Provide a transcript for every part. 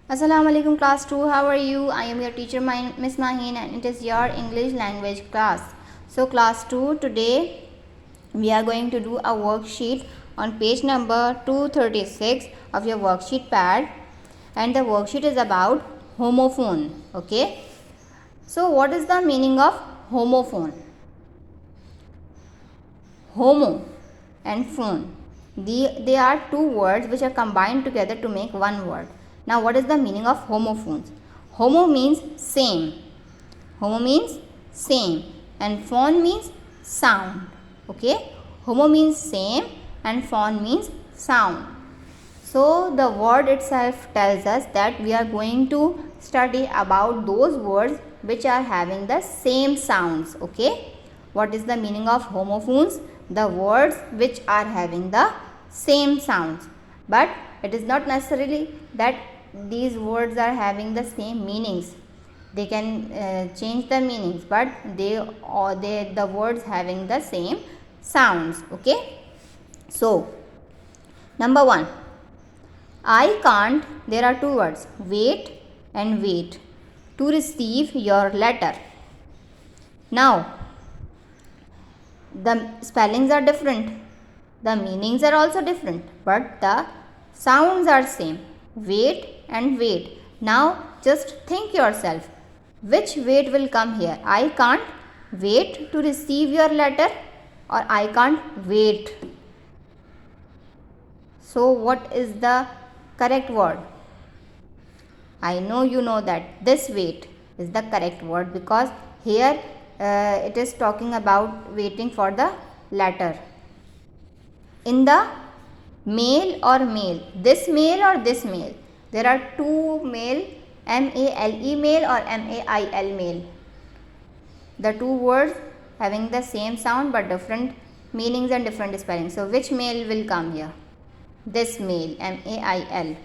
Assalamu alaikum class 2, how are you? I am your teacher Miss Maheen and it is your English language class. So class 2, today we are going to do a worksheet on page number 236 of your worksheet pad, and the worksheet is about homophone. Okay, so what is the meaning of homophone? Homo and phone, they are two words which are combined together to make one word. Now what is the meaning of homophones? Homo means same, homo means same, and phone means sound. Okay, homo means same and phone means sound. So the word itself tells us that we are going to study about those words which are having the same sounds. Okay, what is the meaning of homophones? The words which are having the same sounds, but it is not necessarily that these words are having the same meanings. They can change the meanings, but the words having the same sounds. Okay, so number 1, I can't, there are two words, wait and wait, to receive your letter. Now the spellings are different, the meanings are also different, but the sounds are same, wait and wait. Now just think yourself, which wait will come here? I can't wait to receive your letter or I can't wait. So what is the correct word? I know you know that this wait is the correct word, because here it is talking about waiting for the letter. In the male or male, this male or this male, there are two male, M-A-L-E male or M-A-I-L male. The two words having the same sound but different meanings and different spellings. So which male will come here? This male, M-A-I-L.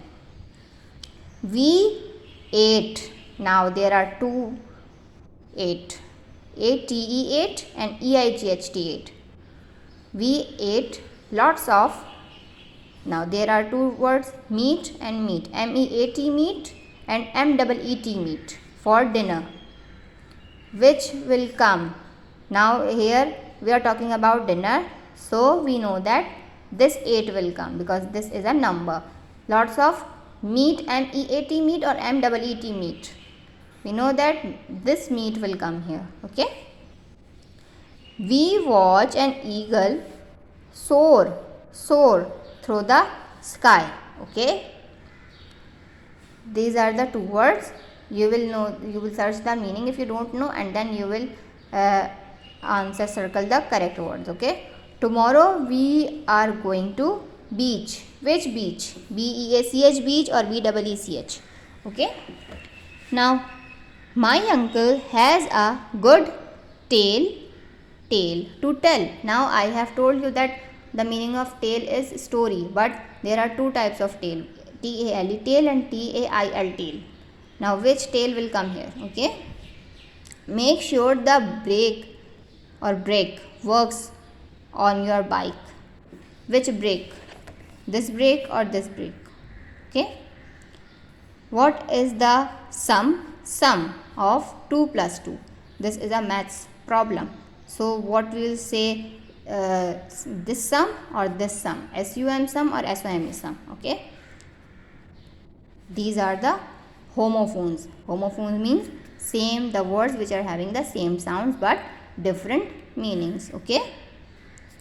We ate. Now there are two ate, A-T-E 8 and E-I-G-H-T 8. We ate lots of. Now there are two words, meat and meat, M-E-A-T meat and M-E-E-T meat, for dinner. Which will come? Now here we are talking about dinner, so we know that this 8 will come because this is a number. Lots of meat, M-E-A-T meat or M-E-E-T meat. We know that this meat will come here. Okay. We watch an eagle soar through the sky. Okay. These are the two words. You will know, you will search the meaning if you don't know, and then you will circle the correct words. Okay. Tomorrow we are going to beach. Which beach? B-E-A-C-H beach or B-E-E-C-H. Okay. Now my uncle has a good tale to tell. Now I have told you that the meaning of tale is story, but there are two types of tale, T-A-L-E tale and T-A-I-L tale. Now which tale will come here? Okay. Make sure the brake works on your bike. Which brake? This brake or this brake? Okay. What is the sum of 2 plus 2? This is a maths problem. So what we will say, this sum or this sum, SUM sum or SOME sum. Okay. These are the homophones. Homophones means same, the words which are having the same sounds but different meanings. Okay.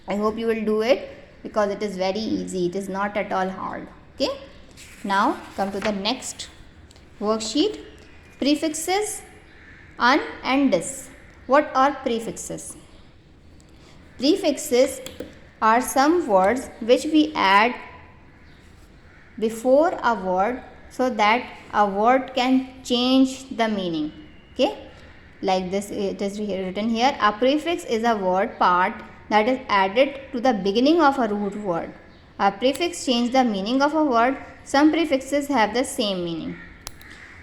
I hope you will do it because it is very easy. It is not at all hard. Okay. Now come to the next worksheet. Prefixes, un and dis. What are prefixes? Prefixes are some words which we add before a word so that a word can change the meaning. Okay, like this it is written here. A prefix is a word part that is added to the beginning of a root word. A prefix changes the meaning of a word. Some prefixes have the same meaning.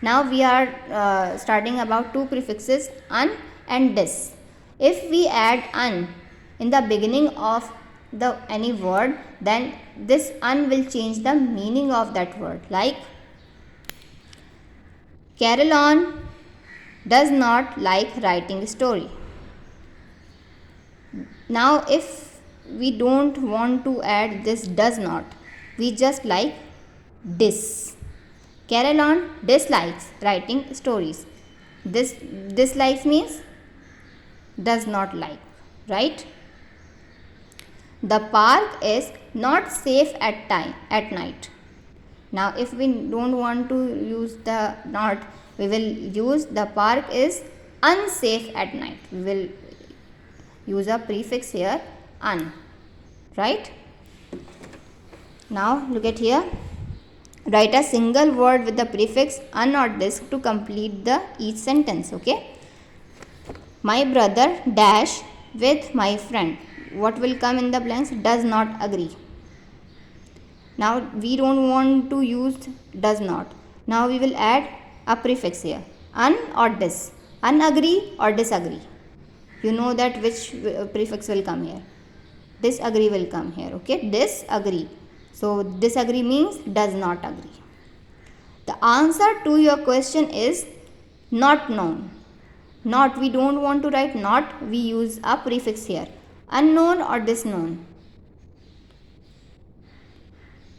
Now we are starting about two prefixes, un and dis. If we add un in the beginning of any word, then this un will change the meaning of that word. Like Carolyn does not like writing story. Now if we don't want to add this does not, we just like dis. Carolyn dislikes writing stories. This dislikes means does not like, right? The park is not safe at night. Now if we don't want to use the not, we will use the park is unsafe at night. We will use a prefix here, un, right? Now look at here. Write a single word with the prefix un or dis to complete the each sentence. Okay. My brother dash with my friend. What will come in the blanks? Does not agree. Now we don't want to use does not. Now we will add a prefix here, un or dis. Unagree or disagree. You know that which prefix will come here. Disagree will come here. Okay, disagree. So disagree means does not agree. The answer to your question is not known. Not, we don't want to write not, we use a prefix here. Unknown or disknown.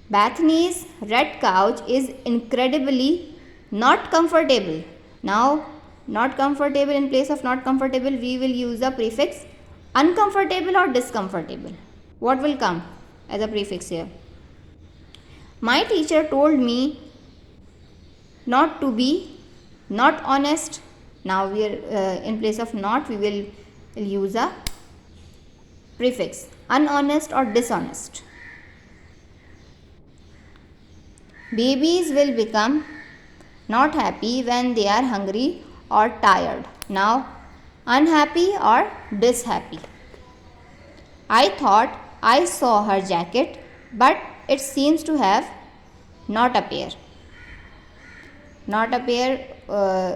Bethany's red couch is incredibly not comfortable. Now, not comfortable, in place of not comfortable, we will use a prefix uncomfortable or discomfortable. What will come as a prefix here? My teacher told me not to be not honest. Now we are in place of not, we will use a prefix unhonest or dishonest. Babies will become not happy when they are hungry or tired. Now unhappy or dishappy. I thought I saw her jacket, but it seems to have not appear. Not appear,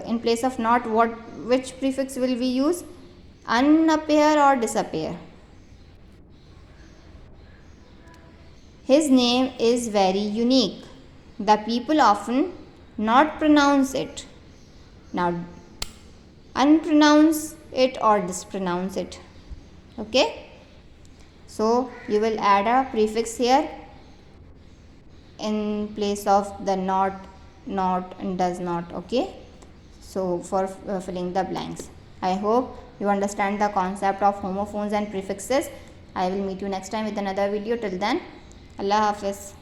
in place of not, which prefix will we use? Unappear or disappear. His name is very unique. The people often not pronounce it. Now unpronounce it or dispronounce it. Okay. So you will add a prefix here in place of the not and does not. Okay. So for filling the blanks. I hope you understand the concept of homophones and prefixes. I will meet you next time with another video. Till then, Allah Hafiz.